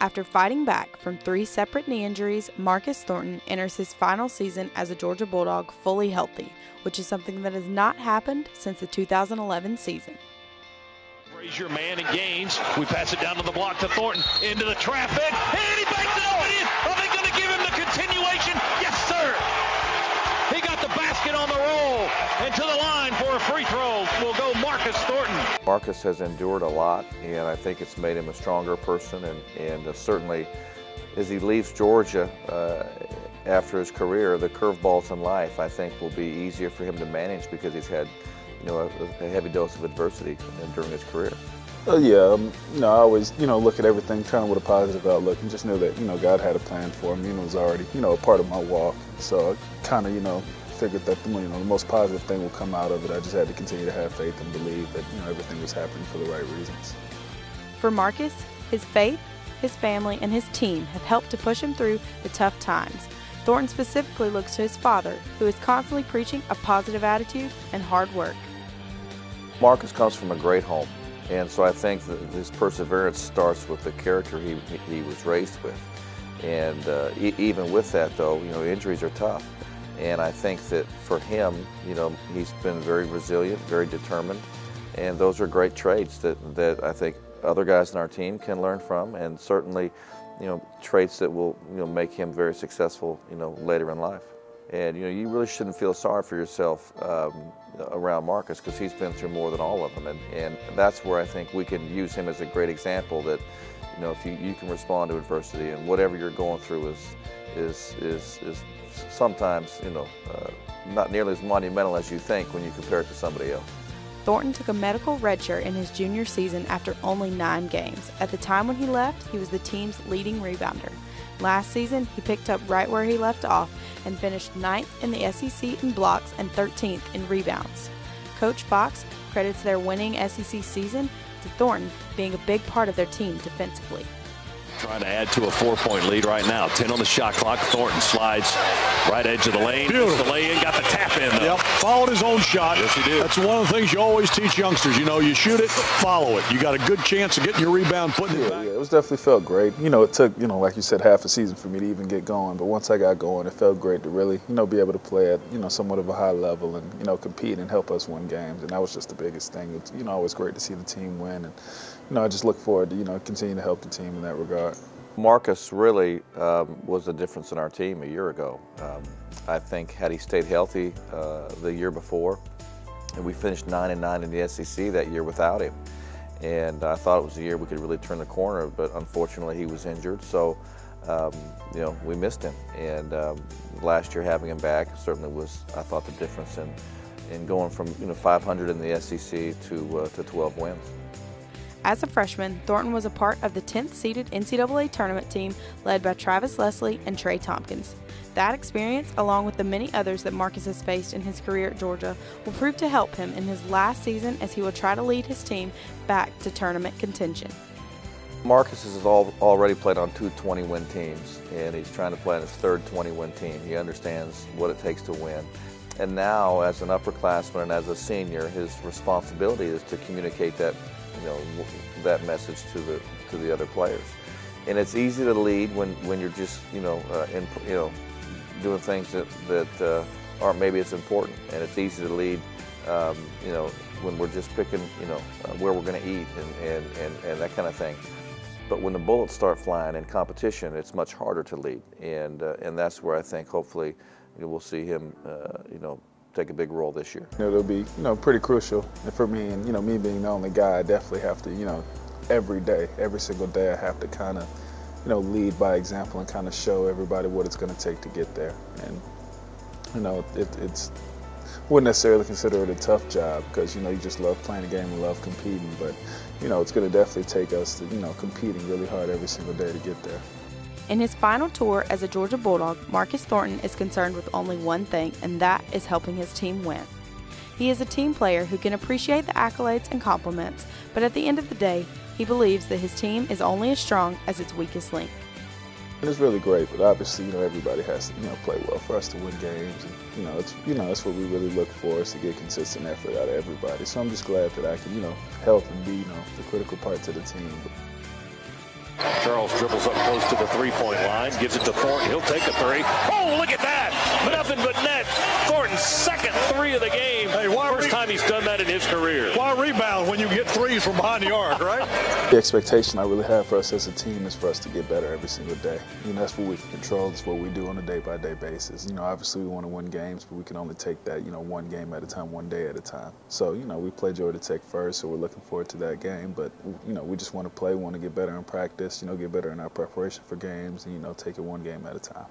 After fighting back from 3 separate knee injuries, Marcus Thornton enters his final season as a Georgia Bulldog fully healthy, which is something that has not happened since the 2011 season. Frazier man and gains. We pass it down to the block to Thornton. Into the traffic. And he banks it up and in. Are they going to give him the continuation? Yes, sir. He got the basket on the roll. And to the line for a free throw will go Marcus Thornton. Marcus has endured a lot, and I think it's made him a stronger person. And certainly, as he leaves Georgia after his career, the curveballs in life, I think, will be easier for him to manage because he's had a heavy dose of adversity during his career. I always, look at everything kind of with a positive outlook and just knew that, God had a plan for him. It was already, a part of my walk. So I kind of, figured that, the most positive thing will come out of it. I just had to continue to have faith and believe that, everything was happening for the right reasons. For Marcus, his faith, his family, and his team have helped to push him through the tough times. Thornton specifically looks to his father, who is constantly preaching a positive attitude and hard work. Marcus comes from a great home, and so I think that this perseverance starts with the character he was raised with. And even with that, though, injuries are tough. And I think that for him, he's been very resilient, very determined, and those are great traits that I think other guys in our team can learn from, and certainly, traits that will, make him very successful, later in life. And, you really shouldn't feel sorry for yourself around Marcus because he's been through more than all of them. And that's where I think we can use him as a great example that, if you can respond to adversity and whatever you're going through is sometimes, not nearly as monumental as you think when you compare it to somebody else. Thornton took a medical redshirt in his junior season after only 9 games. At the time when he left, he was the team's leading rebounder. Last season, he picked up right where he left off and finished 9th in the SEC in blocks and 13th in rebounds. Coach Fox credits their winning SEC season to Thornton being a big part of their team defensively. Trying to add to a 4-point lead right now. 10 on the shot clock. Thornton slides right edge of the lane. Beautiful. The lay-in, got the tap in, though. Yep, followed his own shot. Yes, he did. That's one of the things you always teach youngsters. You shoot it, follow it. You got a good chance of getting your rebound, putting it back. Yeah, it was definitely felt great. It took, like you said, half a season for me to even get going. But once I got going, it felt great to really, be able to play at, somewhat of a high level and, compete and help us win games. And that was just the biggest thing. It's, always great to see the team win. And, I just look forward to, continuing to help the team in that regard. Marcus really was the difference in our team a year ago. I think had he stayed healthy the year before, and we finished 9-9 in the SEC that year without him. And I thought it was a year we could really turn the corner, but unfortunately he was injured, so we missed him. And last year having him back certainly was, I thought, the difference in going from 500 in the SEC to 12 wins. As a freshman, Thornton was a part of the 10th-seeded NCAA tournament team led by Travis Leslie and Trey Tompkins. That experience, along with the many others that Marcus has faced in his career at Georgia, will prove to help him in his last season as he will try to lead his team back to tournament contention. Marcus has already played on 2 20-win teams, and he's trying to play on his 3rd 20-win team. He understands what it takes to win. And now, as an upperclassman and as a senior, his responsibility is to communicate that that message to the other players. And it's easy to lead when you're just doing things that aren't maybe as important. And it's easy to lead when we're just picking where we're going to eat and that kind of thing. But when the bullets start flying in competition, it's much harder to lead. And that's where I think hopefully we'll see him take a big role this year. It'll be, pretty crucial. And for me, and, me being the only guy, I definitely have to, every day, every single day, I have to kind of, lead by example and kind of show everybody what it's going to take to get there. And, it's wouldn't necessarily consider it a tough job because, you just love playing the game and love competing. But, it's going to definitely take us to, competing really hard every single day to get there. In his final tour as a Georgia Bulldog, Marcus Thornton is concerned with only one thing, and that is helping his team win. He is a team player who can appreciate the accolades and compliments, but at the end of the day, he believes that his team is only as strong as its weakest link. It's really great, but obviously, everybody has to, play well for us to win games. And, that's what we really look for, is to get consistent effort out of everybody. So I'm just glad that I can, help and be, the critical part to the team. Charles dribbles up close to the three-point line, gives it to Thornton. He'll take a three. Oh, look at that! Nothing but net. Thornton's second three of the game. Hey, First time he's done that in his career. Why rebound when you get threes from behind the arc, right? The expectation I really have for us as a team is for us to get better every single day. You know, that's what we can control. That's what we do on a day-by-day basis. You know, obviously we want to win games, but we can only take that, you know, one game at a time, one day at a time. So, you know, we play Georgia Tech first, so we're looking forward to that game. But, you know, we just want to play, want to get better in practice, you know, get better in our preparation for games, and, you know, take it one game at a time.